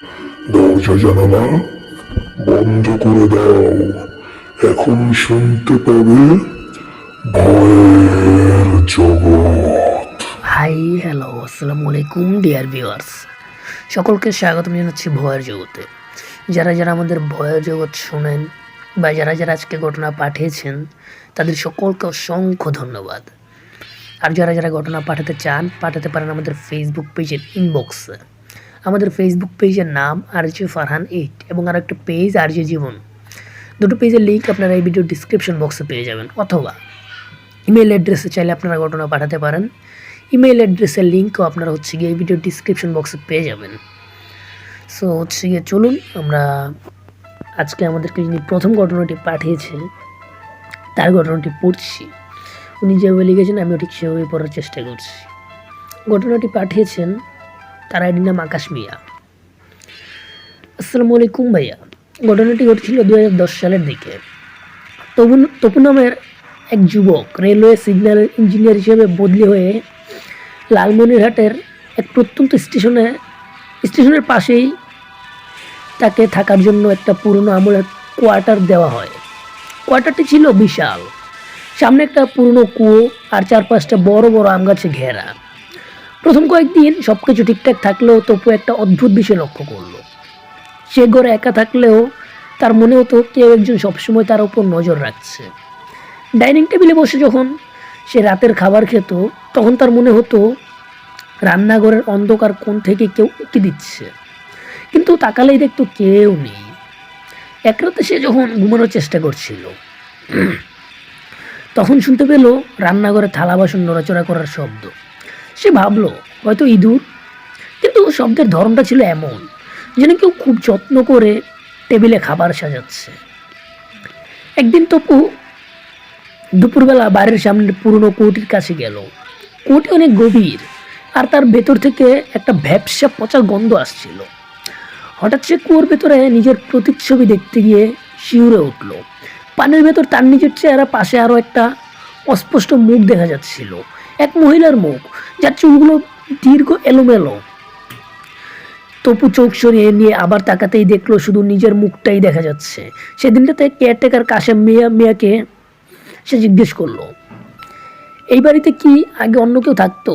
দরজা জানালা বন্ধ করে দাও। এখন শুনতে পাবে ভয়ের জগৎ। হাই হ্যালো আসসালামু আলাইকুম ডিয়ার ভিউয়ার্স, সকলকে স্বাগতম জানাচ্ছি ভয়ের জগতে। যারা যারা আমাদের ভয়ের জগৎ শোনেন বা যারা যারা আজকে ঘটনা পাঠিয়েছেন তাদের সকলকে অসংখ্য ধন্যবাদ। আর যারা যারা ঘটনা পাঠাতে চান পাঠাতে পারেন আমাদের ফেসবুক পেজের ইনবক্সে। আমাদের ফেসবুক পেজের নাম আরজে ফারহান 8 এবং আর একটা পেজ আরজে জীবন। দুটো পেজের লিঙ্ক আপনারা এই ভিডিও ডিসক্রিপশন বক্সে পেয়ে যাবেন, অথবা ইমেল অ্যাড্রেসে চাইলে আপনারা ঘটনা পাঠাতে পারেন। ইমেল অ্যাড্রেসের লিঙ্কও আপনারা গিয়ে এই ভিডিও ডিসক্রিপশন বক্সে পেয়ে যাবেন। সো গিয়ে চলুন আমরা আজকে আমাদেরকে যিনি প্রথম ঘটনাটি পাঠিয়েছেন তার ঘটনাটি পড়ছি। উনি যেভাবে লিখেছেন আমি ঠিক সেভাবে পড়ার চেষ্টা করছি। ঘটনাটি পাঠিয়েছেন, তার আইডি নাম আকাশ মিয়া। আসসালামু আলাইকুম ভাইয়া। ঘটনাটি ঘটেছিল 2010 সালের দিকে। তপু নামের এক যুবক রেলওয়ে সিগন্যাল ইঞ্জিনিয়ার হিসেবে বদলি হয়ে লালমনিরহাটের এক প্রত্যন্ত স্টেশনের পাশেই তাকে থাকার জন্য একটা পুরনো আমলের কোয়ার্টার দেওয়া হয়। কোয়ার্টারটি ছিল বিশাল, সামনে একটা পুরনো কুয়ো আর চারপাশটা বড় বড় আম গাছে ঘেরা। প্রথম কয়েকদিন সব কিছু ঠিকঠাক থাকলেও তপু একটা অদ্ভুত বিষয় লক্ষ্য করলো। সে ঘরে একা থাকলেও তার মনে হতো কেউ একজন সবসময় তার উপর নজর রাখছে। ডাইনিং টেবিলে বসে যখন সে রাতের খাবার খেত তখন তার মনে হতো রান্নাঘরের অন্ধকার কোণ থেকে কেউ উঁকি দিচ্ছে, কিন্তু তাকালেই দেখতো কেউ নেই। এক রাতে সে যখন ঘুমানোর চেষ্টা করছিল তখন শুনতে পেল রান্নাঘরে থালা বাসন নড়াচড়া করার শব্দ। সে ভাবলো হয়তো ইঁদুর, কিন্তু শব্দের ধরনটা ছিল এমন যেন কেউ খুব যত্ন করে টেবিলে খাবার সাজাচ্ছে। একদিন তপু দুপুরবেলা বাড়ির সামনের পুরনো কুয়োটির কাছে গেল। কুয়োটি অনেক গভীর আর তার ভেতর থেকে একটা ভ্যাপসা পচা গন্ধ আসছিল। হঠাৎ সে কুয়োর ভেতরে নিজের প্রতিচ্ছবি দেখতে গিয়ে শিউরে উঠল। পানির ভেতর তার নিজের চেহারা পাশে আরও একটা অস্পষ্ট মুখ দেখা যাচ্ছিল, এক মহিলার মুখ যার চুলগুলো দীর্ঘ এলোমেলো। তপু চোখ সরিয়ে নিয়ে আবার তাকাতেই দেখলো শুধু নিজের মুখটাই দেখা যাচ্ছে। সেদিনটাতে কেয়ারটেকার কাশেম মিয়াকে সে জিজ্ঞেস করলো, এই বাড়িতে কি আগে অন্য কেউ থাকতো?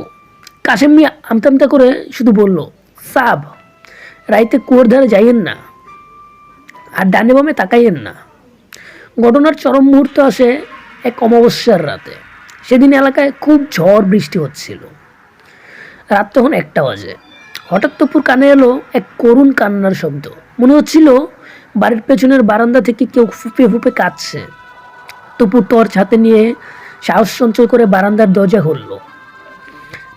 কাশেম মিয়া আমতা আমতা করে শুধু বলল, সাব, রাইতে কুয়োর ধারে যাইয়েন না আর ডানে বামে তাকাইয়েন না। ঘটনার চরম মুহূর্ত আসে এক অমাবস্যার রাতে। সেদিন এলাকায় খুব ঝড় বৃষ্টি হচ্ছিল। রাত তখন 1টা বাজে। হঠাৎ তপুর কানে এলো এক করুণ কান্নার শব্দ। মনে হচ্ছিল বাড়ির পেছনের বারান্দা থেকে কেউ ফুপে ফুপে কাঁদছে। তপু টর্চ হাতে নিয়ে সাহস সঞ্চয় করে বারান্দার দরজা খুলল।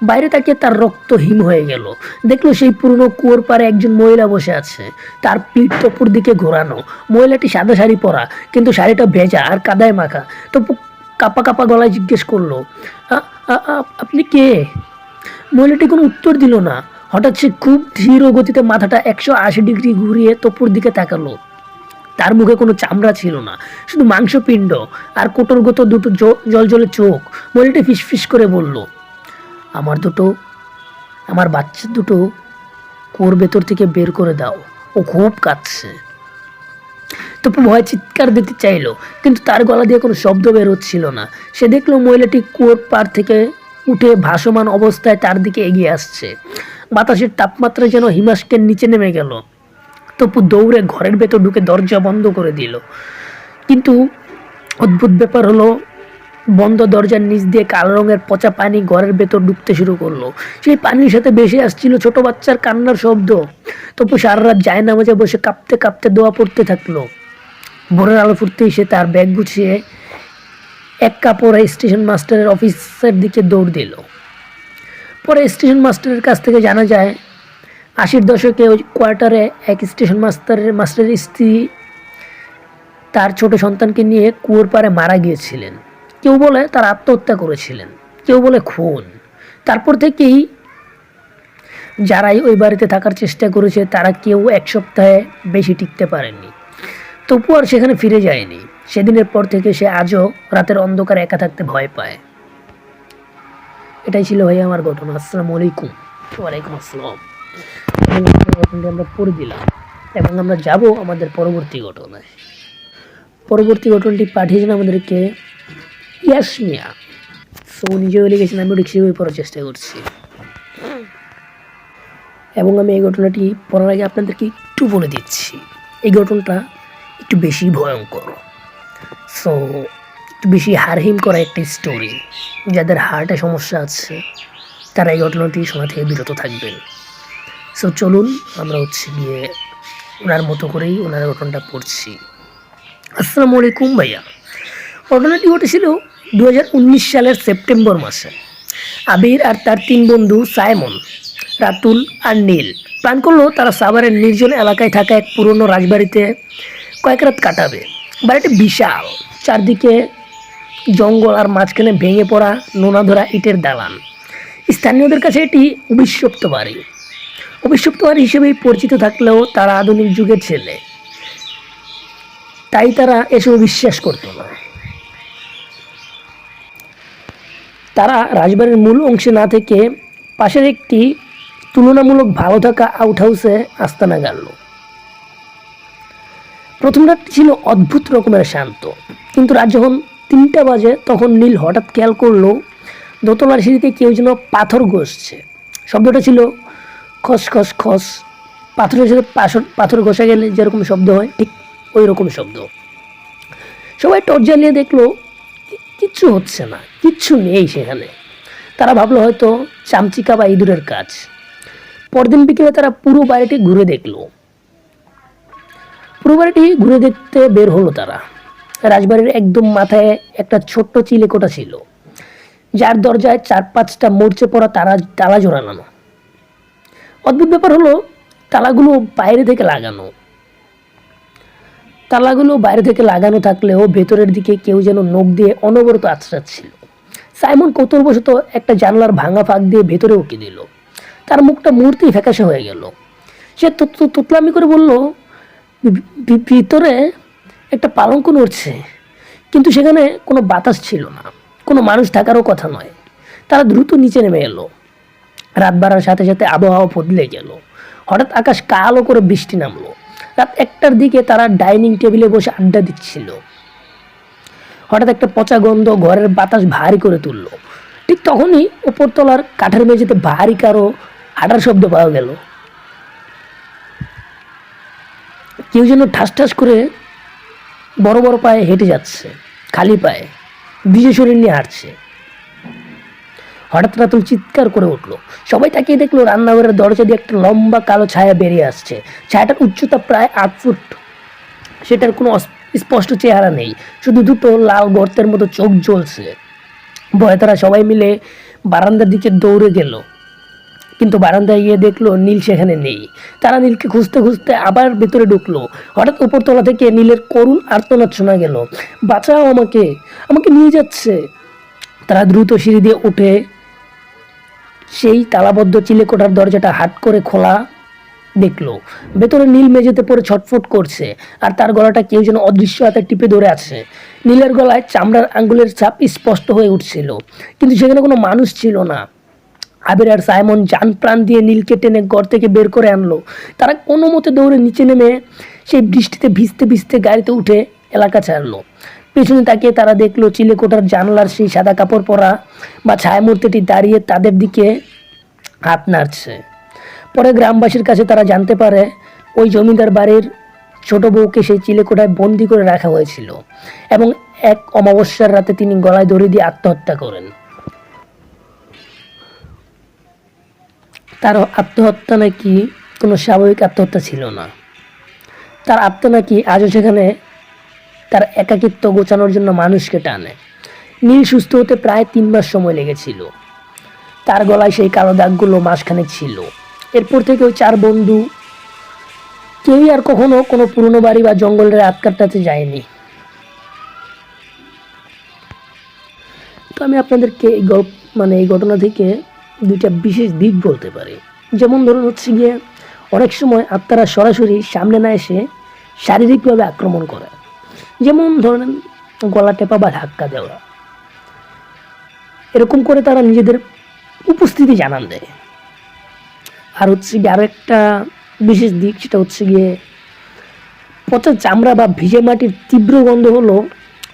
বাইরে তাকিয়ে তার রক্ত হিম হয়ে গেল। দেখলো সেই পুরনো কুয়োর পাড়ে একজন মহিলা বসে আছে, তার পিঠ তপুর দিকে ঘোরানো। মহিলাটি সাদা শাড়ি পরা, কিন্তু শাড়িটা ভেজা আর কাদায় মাখা। তপু কাপা কাপা গলায় জিজ্ঞেস করলো, আপনি কে? মহিলাটি কোনো উত্তর দিল না। হঠাৎ সে খুব ধীর গতিতে মাথাটা 180 ডিগ্রি ঘুরিয়ে তপুর দিকে তাকালো। তার মুখে কোনো চামড়া ছিল না, শুধু মাংসপিণ্ড আর কোটরগত দুটো জলজলে চোখ। মহিলাটি ফিসফিস করে বলল, আমার বাচ্চা দুটো কুয়োর ভেতর থেকে বের করে দাও, ও খুব কাঁদছে। তপু ভয় চিৎকার দিতে চাইলো, কিন্তু তার গলা দিয়ে কোনো শব্দ বের হচ্ছিল না। সে দেখলো মহিলাটি কুয়োর পাড় থেকে উঠে ভাসমান অবস্থায় তার দিকে এগিয়ে আসছে। বাতাসের তাপমাত্রা যেন হিমাস্কের নিচে নেমে গেল। তপু দৌড়ে ঘরের ভেতর ঢুকে দরজা বন্ধ করে দিল। কিন্তু অদ্ভুত ব্যাপার হলো, বন্ধ দরজার নিচ দিয়ে কালো রঙের পচা পানি ঘরের ভেতর ঢুকতে শুরু করলো। সেই পানির সাথে ভেসে আসছিল ছোট বাচ্চার কান্নার শব্দ। তপু সারা রাত জায়নামাজে বসে কাঁপতে কাঁপতে দোয়া পড়তে থাকলো। ভোরের আলো ফুটতেই সে তার ব্যাগ গুছিয়ে এক কাপড়ে স্টেশন মাস্টারের অফিসের দিকে দৌড় দিল। পরে স্টেশন মাস্টারের কাছ থেকে জানা যায় 80-র দশকে ওই কোয়ার্টারে এক স্টেশন মাস্টারের স্ত্রী তার ছোট সন্তানকে নিয়ে কুয়োর পাড়ে মারা গিয়েছিলেন। কেউ বলে তার আত্মহত্যা করেছিলেন, কেউ বলে খুন। তারপর থেকেই যারাই ওই বাড়িতে থাকার চেষ্টা করেছে তারা কেউ 1 সপ্তাহে বেশি টিকতে পারেনি। তপু আর সেখানে ফিরে যায়নি। সেদিনের পর থেকে সে আজও রাতের অন্ধকারে একা থাকতে ভয় পায়। এটাই ছিল ভাই আমার ঘটনা। আসসালামু আলাইকুম। ওয়ালাইকুম আসসালাম। এবং ঘটনাটি আমরা পড়ে দিলাম এবং আমরা যাব আমাদের পরবর্তী ঘটনায়। পরবর্তী ঘটনাটি পাঠিয়েছেন আমাদেরকে ইয়াসমিয়া। সো নিজেও লিখেছেন, আমি ঠিক সেভাবে পড়ার চেষ্টা করছি এবং আমি এই ঘটনাটি পড়ার আগে আপনাদেরকে একটু বলে দিচ্ছি, এই ঘটনাটা একটু বেশি ভয়ঙ্কর। সো একটু বেশি হারহিম করা একটি স্টোরি। যাদের হার্টে সমস্যা আছে তারা এই ঘটনাটি শোনা থেকে বিরত থাকবেন। সো চলুন আমরা গিয়ে ওনার মতো করেই ওনার ঘটনাটা পড়ছি। আসসালামু আলাইকুম ভাইয়া। ঘটনাটি ঘটেছিল 2019 সালের সেপ্টেম্বর মাসে। আবির আর তার 3 বন্ধু সাইমন, রাতুল আর নীল প্ল্যান করলো তারা সাভারের নির্জন এলাকায় থাকা এক পুরনো রাজবাড়িতে কয়েক রাত কাটাবে। বাড়িটি বিশাল, চারদিকে জঙ্গল আর মাঝখানে ভেঙে পড়া নোনাধরা ইটের দালান। স্থানীয়দের কাছে এটি অভিশপ্ত বাড়ি হিসেবেই পরিচিত থাকলেও তারা আধুনিক যুগের ছেলে, তাই তারা এসব বিশ্বাস করতো না। তারা রাজবাড়ির মূল অংশে না থেকে পাশের একটি তুলনামূলক ভালো থাকা আউট হাউসে আস্তানা গাড়ল। প্রথম রাতটি ছিল অদ্ভুত রকমের শান্ত, কিন্তু রাত যখন 3টা বাজে তখন নীল হঠাৎ খেয়াল করলো দোতলার সিঁড়িতে কেউ যেন পাথর ঘষছে। শব্দটা ছিল খস খস খস, পাথরের সাথে পাথর ঘষা গেলে যেরকম শব্দ হয় ঠিক ওই রকম শব্দ। সবাই টর্চ জ্বালিয়ে দেখলো কিচ্ছু হচ্ছে না, কিচ্ছু নেই সেখানে। তারা ভাবলো হয়তো চামচিকা বা ইঁদুরের কাজ। পরদিন বিকেলে তারা পুরো বাড়িটি ঘুরে দেখতে বের হলো তারা। রাজবাড়ির একদম মাথায় একটা ছোট্ট চিলেকোঠা ছিল, যার দরজায় 4-5টা মরচে পড়া তালা জোড়ানো। অদ্ভুত ব্যাপার হলো তালাগুলো বাইরে থেকে লাগানো থাকলেও ভেতরের দিকে কেউ যেন নখ দিয়ে অনবরত আঁচড়াচ্ছিল। সাইমন কৌতূহলবশত একটা জানলার ভাঙা ফাঁক দিয়ে ভেতরে উঁকি দিল। তার মুখটা মুহূর্তেই ফ্যাকাশে হয়ে গেল। সে তুতলামি করে বলল, ভিতরে একটা পালঙ্ক নড়ছে, কিন্তু সেখানে কোনো বাতাস ছিল না, কোনো মানুষ থাকারও কথা নয়। তারা দ্রুত নিচে নেমে এলো। রাত বাড়ার সাথে সাথে আবহাওয়া বদলে গেল। হঠাৎ আকাশ কালো করে বৃষ্টি নামলো। রাত 1টার দিকে তারা ডাইনিং টেবিলে বসে আড্ডা দিচ্ছিল। হঠাৎ একটা পচা গন্ধ ঘরের বাতাস ভারী করে তুললো। ঠিক তখনই উপরতলার কাঠের মেঝেতে ভারী কারো হাঁটার শব্দ পাওয়া গেল। কেউ যেন ঠাস ঠাস করে বড় বড় পায়ে হেঁটে যাচ্ছে, খালি পায়ে, ভিজে শরীর নিয়ে হাঁটছে। হঠাৎ রাতুল চিৎকার করে উঠলো। সবাই তাকিয়ে দেখলো রান্নাঘরের দরজা দিয়ে একটা লম্বা কালো ছায়া বেরিয়ে আসছে। ছায়াটার উচ্চতা প্রায় 8 ফুট। সেটার কোনো স্পষ্ট চেহারা নেই, শুধু দুটো লাল গর্তের মতো চোখ জ্বলছে। ভয়ে তারা সবাই মিলে বারান্দার দিকে দৌড়ে গেল, কিন্তু বারান্দায় গিয়ে দেখলো নীল সেখানে নেই। তারা নীলকে খুঁজতে খুঁজতে আবার ভেতরে ঢুকলো। হঠাৎ উপরতলা থেকে নীলের করুণ আর্তনাদ শোনা গেল, বাঁচাও আমাকে, আমাকে নিয়ে যাচ্ছে। তারা দ্রুত সিঁড়ি দিয়ে উঠে সেই তালাবদ্ধ চিলেকোঠার দরজাটা হাট করে খোলা দেখলো। ভেতরে নীল মেঝেতে পড়ে ছটফট করছে, আর তার গলাটা কেউ যেন অদৃশ্য হাতে টিপে ধরে আছে। নীলের গলায় চামড়ার আঙ্গুলের ছাপ স্পষ্ট হয়ে উঠছিল, কিন্তু সেখানে কোনো মানুষ ছিল না। আবির আর সাইমন জান প্রাণ দিয়ে নীলকে টেনে ঘর থেকে বের করে আনলো। তারা কোনো মতে দৌড়ে নিচে নেমে সেই বৃষ্টিতে ভিজতে ভিজতে গাড়িতে উঠে এলাকা ছাড়লো। পেছনে তাকিয়ে তারা দেখলো চিলেকোঠার জানলার সেই সাদা কাপড় পরা বা ছায়ামূর্তিটি দাঁড়িয়ে তাদের দিকে হাত নাড়ছে। পরে গ্রামবাসীর কাছে তারা জানতে পারে ওই জমিদার বাড়ির ছোট বউকে সেই চিলেকোঠায় বন্দি করে রাখা হয়েছিল এবং এক অমাবস্যার রাতে তিনি গলায় দড়ি দিয়ে আত্মহত্যা করেন। তার আত্মহত্যা নাকি কোনো স্বাভাবিক আত্মহত্যা ছিল না। তার আত্মা নাকি আজও সেখানে তার একাকিত্ব গোছানোর জন্য মানুষকে টানে। নীল সুস্থ হতে প্রায় 3 মাস সময় লেগেছিল। তার গলায় সেই কালো দাগগুলো মাসখানেক ছিল। এরপর থেকে ওই 4 বন্ধু কেউই আর কখনো কোনো পুরনো বাড়ি বা জঙ্গলের রাত কাটাতে যায়নি। তো আমি আপনাদেরকে এই ঘটনা থেকে 2টা বিশেষ দিক বলতে পারি। যেমন ধরুন গিয়ে অনেক সময় আত্মারা সরাসরি সামনে না এসে শারীরিকভাবে আক্রমণ করে, যেমন ধরেন গলা টেপা বা ধাক্কা দেওয়া। এরকম করে তারা নিজেদের উপস্থিতি জানান দেয়। আর হচ্ছে গিয়ে আরও একটা বিশেষ দিক, সেটা হচ্ছে গিয়ে পচা চামড়া বা ভিজে মাটির তীব্র গন্ধ হলো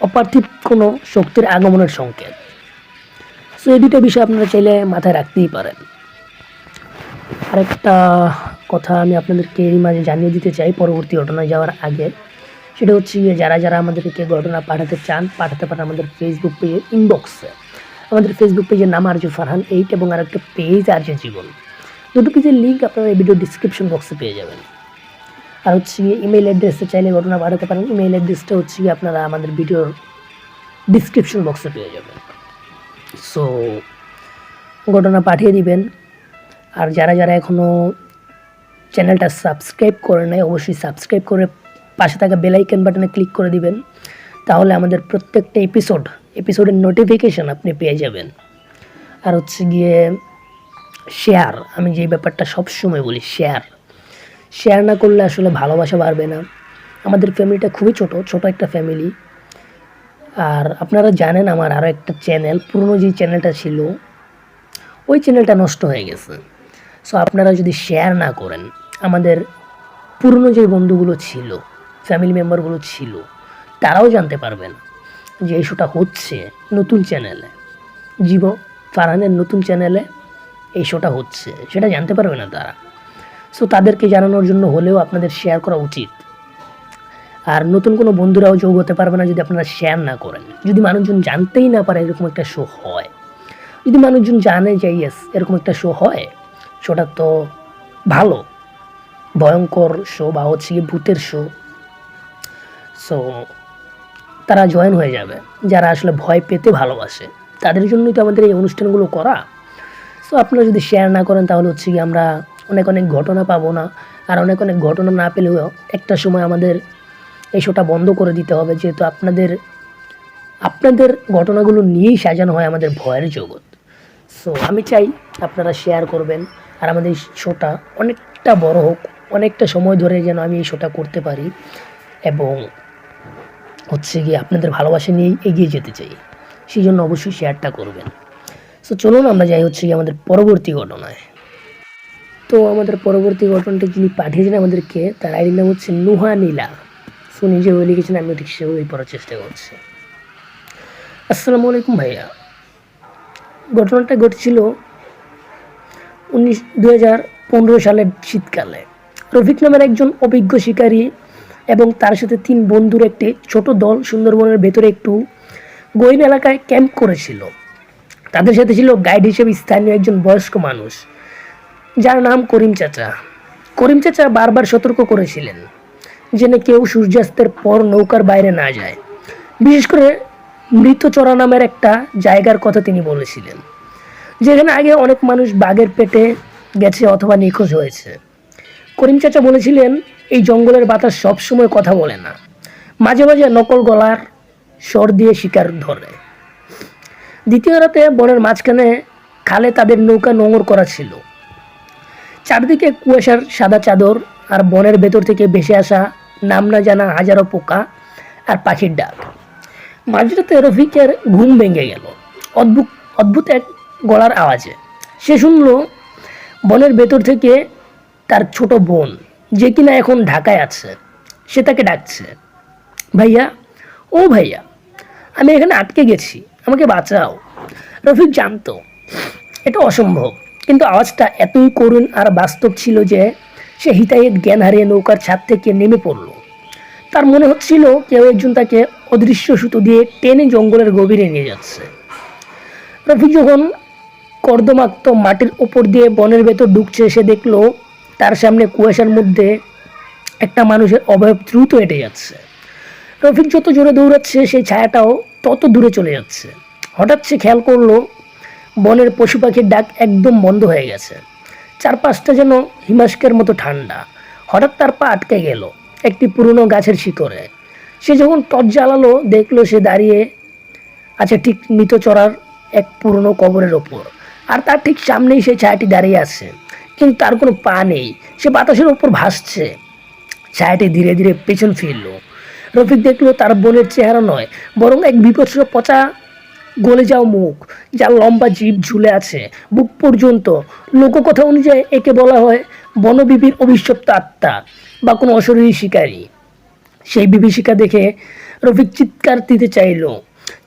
অপার্থিব কোনো শক্তির আগমনের সংকেত। সো এই দুটো বিষয় আপনারা চাইলে মাথায় রাখতেই পারেন। আরেকটা কথা আমি আপনাদেরকে এই মাঝে জানিয়ে দিতে চাই পরবর্তী ঘটনায় যাওয়ার আগে, সেটা হচ্ছে গিয়ে যারা যারা আমাদেরকে ঘটনা পাঠাতে চান পাঠাতে পারেন আমাদের ফেসবুক পেজের ইনবক্সে। আমাদের ফেসবুক পেজের নাম আরজু ফারহান 8 এবং আরেকটা পেজ আরজু জীবন। দুটো পেজের লিঙ্ক আপনারা এই ভিডিও ডিসক্রিপশন বক্সে পেয়ে যাবেন। আর হচ্ছে গিয়ে ইমেল অ্যাড্রেসে চাইলে ঘটনা পাঠাতে পারেন। ইমেল অ্যাড্রেসটা হচ্ছে গিয়ে আপনারা আমাদের ভিডিওর ডিসক্রিপশন বক্সে পেয়ে যাবেন। সো ঘটনা পাঠিয়ে দিবেন। আর যারা যারা এখনও চ্যানেলটা সাবস্ক্রাইব করে নেয় অবশ্যই সাবস্ক্রাইব করে পাশে থাকা বেল আইকন বাটনে ক্লিক করে দিবেন, তাহলে আমাদের প্রত্যেকটা এপিসোডের নোটিফিকেশন আপনি পেয়ে যাবেন। আর হচ্ছে গিয়ে শেয়ার, আমি যে ব্যাপারটা সবসময় বলি, শেয়ার না করলে আসলে ভালোবাসা বাড়বে না। আমাদের ফ্যামিলিটা খুবই ছোট একটা ফ্যামিলি। আর আপনারা জানেন আমার আরও একটা চ্যানেল, পুরনো যে চ্যানেলটা ছিল ওই চ্যানেলটা নষ্ট হয়ে গেছে। সো আপনারা যদি শেয়ার না করেন, আমাদের পুরনো যে বন্ধুগুলো ছিল, ফ্যামিলি মেম্বারগুলো ছিল, তারাও জানতে পারবেন যে এই শোটা হচ্ছে নতুন চ্যানেলে, ফারহানের নতুন চ্যানেলে এই শোটা হচ্ছে, সেটা জানতে পারবে না তারা। সো তাদেরকে জানানোর জন্য হলেও আপনাদের শেয়ার করা উচিত। আর নতুন কোনো বন্ধুরাও যোগ হতে পারবে না যদি আপনারা শেয়ার না করেন। যদি মানুষজন জানতেই না পারে এরকম একটা শো হয়, যদি মানুষজন জানে যে ইয়েস এরকম একটা শো হয়, শোটা তো ভালো, ভয়ঙ্কর শো বা হচ্ছে কি ভূতের শো, সো তারা জয়েন হয়ে যাবে। যারা আসলে ভয় পেতে ভালোবাসে তাদের জন্যই তো আমাদের এই অনুষ্ঠানগুলো করা। সো আপনারা যদি শেয়ার না করেন তাহলে হচ্ছে কি আমরা অনেক ঘটনা পাবো না। আর অনেক ঘটনা না পেলেও একটা সময় আমাদের এই শোটা বন্ধ করে দিতে হবে, যেহেতু আপনাদের ঘটনাগুলো নিয়েই সাজানো হয় আমাদের ভয়ের জগৎ। সো আমি চাই আপনারা শেয়ার করবেন আর আমাদের এই শোটা অনেকটা বড় হোক, অনেকটা সময় ধরে যেন আমি এই শোটা করতে পারি এবং হচ্ছে গিয়ে আপনাদের ভালোবাসা নিয়েই এগিয়ে যেতে চাই। সেই জন্য অবশ্যই শেয়ারটা করবেন। সো চলুন আমরা যাই হচ্ছে গিয়ে আমাদের পরবর্তী ঘটনায়। তো আমাদের পরবর্তী ঘটনাটি যিনি পাঠিয়েছেন আমাদেরকে, তার আইডির নাম হচ্ছে নুহা নীলা। সো নিজে বলে লিখেছেন, আমি ঠিক সেভাবেই পড়ার চেষ্টা করছি। আসসালামু আলাইকুম ভাইয়া। ঘটনাটা ঘটেছিল 2015 সালের শীতকালে। রফিক নামের একজন অভিজ্ঞ শিকারী এবং তার সাথে 3 বন্ধুর একটি ছোট দল সুন্দরবনের ভেতরে একটু গহীন এলাকায় ক্যাম্প করেছিল। তাদের সাথে ছিল গাইড হিসেবে স্থানীয় একজন বয়স্ক মানুষ যার নাম করিম চাচা। করিম চাচা বারবার সতর্ক করেছিলেন যেন কেউ সূর্যাস্তের পর নৌকার বাইরে না যায়। বিশেষ করে মৃতচরা নামের একটা জায়গার কথা তিনি বলেছিলেন, যেখানে আগে অনেক মানুষ বাঘের পেটে গেছে অথবা নিখোঁজ হয়েছে। করিম চাচা বলেছিলেন এই জঙ্গলের বাতাস সবসময় কথা বলে না, মাঝে মাঝে নকল গলার স্বর দিয়ে শিকার ধরে। দ্বিতীয় রাতে বনের মাঝখানে খালে তাদের নৌকা নোঙর করা ছিল। চারদিকে কুয়াশার সাদা চাদর আর বনের ভেতর থেকে ভেসে আসা নাম না জানা হাজারো পোকা আর পাখির ডাক। মাঝরাতে রফিকের ঘুম ভেঙে গেল অদ্ভুত এক গলার আওয়াজে। সে শুনল বনের ভেতর থেকে তার ছোট বোন, যে কিনা এখন ঢাকায় আছে, সে তাকে ডাকছে, ভাইয়া, ও ভাইয়া, আমি এখানে আটকে গেছি, আমাকে বাঁচাও। রফিক জানতো এটা অসম্ভব, কিন্তু আওয়াজটা এতই করুণ আর বাস্তব ছিল যে সে হিতাহিত জ্ঞান হারিয়ে নৌকার ছাদ থেকে নেমে পড়ল। তার মনে হচ্ছিল কেউ একজন তাকে অদৃশ্য সুতো দিয়ে টেনে জঙ্গলের গভীরে নিয়ে যাচ্ছে। রফিক যখন কর্দমাক্ত মাটির ওপর দিয়ে বনের ভেতর ঢুকছে, সে দেখলো তার সামনে কুয়াশার মধ্যে একটা মানুষের অবয়ব দ্রুত হেঁটে যাচ্ছে। রফিক যত জোরে দৌড়াচ্ছে সেই ছায়াটাও তত দূরে চলে যাচ্ছে। হঠাৎ সে খেয়াল করলো বনের পশু পাখির ডাক একদম বন্ধ হয়ে গেছে। চারপাশটা যেন হিমাস্কের মতো ঠান্ডা। হঠাৎ তার পা আটকে গেল একটি পুরনো গাছের শিকড়ে। সে যখন টর্চ জ্বালালো দেখলো সে দাঁড়িয়ে আছে ঠিক মৃতচরার এক পুরনো কবরের ওপর, আর তার ঠিক সামনেই সেই ছায়াটি দাঁড়িয়ে আছে, কিন্তু তার কোনো পা নেই। সে বাতাসের ওপর ভাসছে। ছায়াটি ধীরে ধীরে পেছন ফিরল। রফিক দেখলো তার বোনের চেহারা নয়, বরং এক বিপৎস পচা গলে যাওয়া মুখ, যার লম্বা জিভ ঝুলে আছে বুক পর্যন্ত। লোককথা অনুযায়ী একে বলা হয় বনবিবির অভিশপ্ত আত্মা বা কোনো অশরীরী শিকারী। সেই বিভীষিকা দেখে রফিক চিৎকার দিতে চাইল,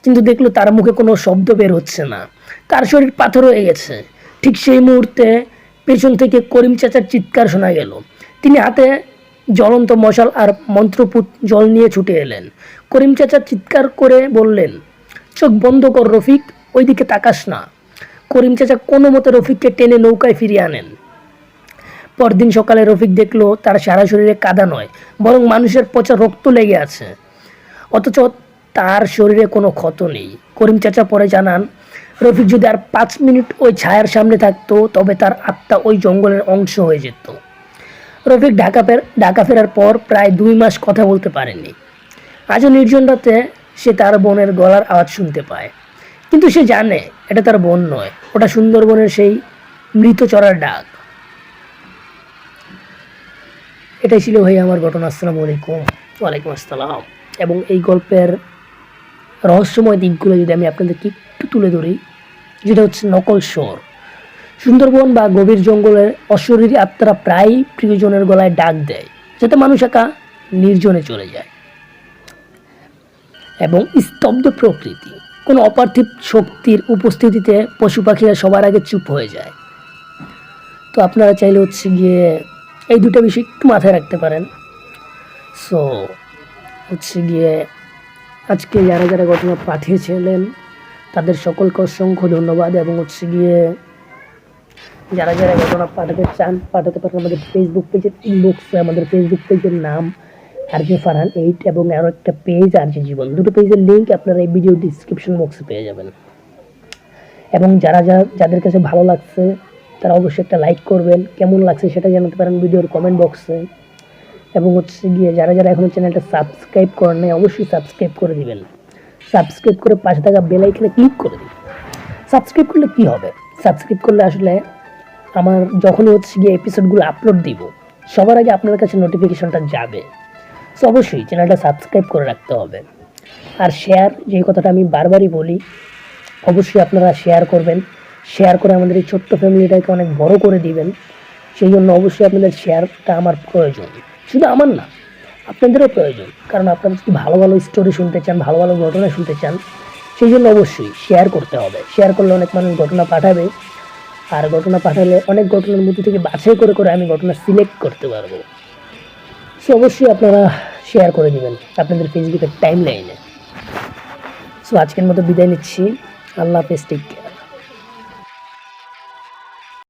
কিন্তু দেখলো তার মুখে কোনো শব্দ বের হচ্ছে না, তার শরীর পাথর হয়ে গেছে। ঠিক সেই মুহূর্তে পেছন থেকে করিম চাচার চিৎকার শোনা গেল। তিনি হাতে জ্বলন্ত মশাল আর মন্ত্রপুত জল নিয়ে ছুটে এলেন। করিম চাচা চিৎকার করে বললেন, চোখ বন্ধ কর রফিক, ওইদিকে তাকাস না। করিম চাচা কোনো মতে রফিককে টেনে নৌকায় ফিরিয়ে আনেন। পরদিন সকালে রফিক দেখলো তার সারা শরীরে কাদা নয়, বরং মানুষের পচা রক্ত লেগে আছে, অথচ তার শরীরে কোনো ক্ষত নেই। করিম চাচা পরে জানান, রফিক যদি আর 5 মিনিট ওই ছায়ার সামনে থাকতো তবে তার আত্মা ওই জঙ্গলের অংশ হয়ে যেত। রফিক ঢাকা ফেরার পর প্রায় 2 মাস কথা বলতে পারেনি। আজও নির্জন রাতে সে তার বোনের গলার আওয়াজ শুনতে পায়, কিন্তু সে জানে এটা তার বোন নয়, ওটা সুন্দরবনের সেই মৃত চড়ার ডাক। এটাই ছিল ভাই আমার ঘটনা। আসসালামু আলাইকুম। ওয়ালাইকুম আসসালাম। এবং এই গল্পের রহস্যময় দিকগুলো যদি আমি আপনাদেরকে একটু তুলে ধরি, যেটা হচ্ছে নকল স্বর। সুন্দরবন বা গভীর জঙ্গলের অশরীরী আত্মারা প্রায়ই প্রিয়জনের গলায় ডাক দেয়, যাতে মানুষ একা নির্জনে চলে যায়। এবং স্তব্ধ প্রকৃতি, কোনো অপার্থিব শক্তির উপস্থিতিতে পশু পাখিরা সবার আগে চুপ হয়ে যায়। তো আপনারা চাইলে হচ্ছে গিয়ে এই দুটো বিষয় একটু মাথায় রাখতে পারেন। সো হচ্ছে গিয়ে আজকে যারা যারা ঘটনা পাঠিয়েছিলেন তাদের সকলকে অসংখ্য ধন্যবাদ। এবং হচ্ছে গিয়ে যারা যারা ঘটনা পাঠাতে চান পাঠাতে পারেন আমাদের ফেসবুক পেজের ইনবক্সে। আমাদের ফেসবুক পেজের নাম আরজে ফারহান 8 এবং আরও একটা পেজ আরজে জীবন। দুটো পেজের লিঙ্ক আপনারা এই ভিডিও ডিসক্রিপশন বক্সে পেয়ে যাবেন। এবং যাদের কাছে ভালো লাগছে তারা অবশ্যই একটা লাইক করবেন, কেমন লাগছে সেটা জানাতে পারেন ভিডিওর কমেন্ট বক্সে। এবং হচ্ছে গিয়ে যারা যারা এখনও চ্যানেলটা সাবস্ক্রাইব করেন নাই অবশ্যই সাবস্ক্রাইব করে দিবেন। সাবস্ক্রাইব করে পাশে থাকা বেল আইকনে ক্লিক করে দিন। সাবস্ক্রাইব করলে কি হবে? সাবস্ক্রাইব করলে আসলে আমার যখনই হচ্ছে গিয়ে এপিসোডগুলো আপলোড দিব সবার আগে আপনার কাছে নোটিফিকেশনটা যাবে। সো অবশ্যই চ্যানেলটা সাবস্ক্রাইব করে রাখতে হবে। আর শেয়ার, যে কথাটা আমি বারবারই বলি, অবশ্যই আপনারা শেয়ার করবেন। শেয়ার করে আমাদের এই ছোট্ট ফ্যামিলিটাকে অনেক বড় করে দিবেন। সেই জন্য অবশ্যই আপনাদের শেয়ারটা আমার প্রয়োজন, শুধু আমার না, আপনাদেরও প্রয়োজন। কারণ আপনারা যদি ভালো ভালো স্টোরি শুনতে চান, ভালো ভালো ঘটনা শুনতে চান, সেই জন্য অবশ্যই শেয়ার করতে হবে। শেয়ার করলে অনেক মানুষ ঘটনা পাঠাবে, আর ঘটনা পাঠালে অনেক ঘটনার মধ্যে থেকে বাছাই করে করে আমি ঘটনা সিলেক্ট করতে পারবো। সো অবশ্যই আপনারা শেয়ার করে দিবেন আপনাদের ফেসবুকের টাইম লাইনে। সো আজকের মতো বিদায় নিচ্ছি। আল্লাহ হাফেজ, টেক কেয়ার।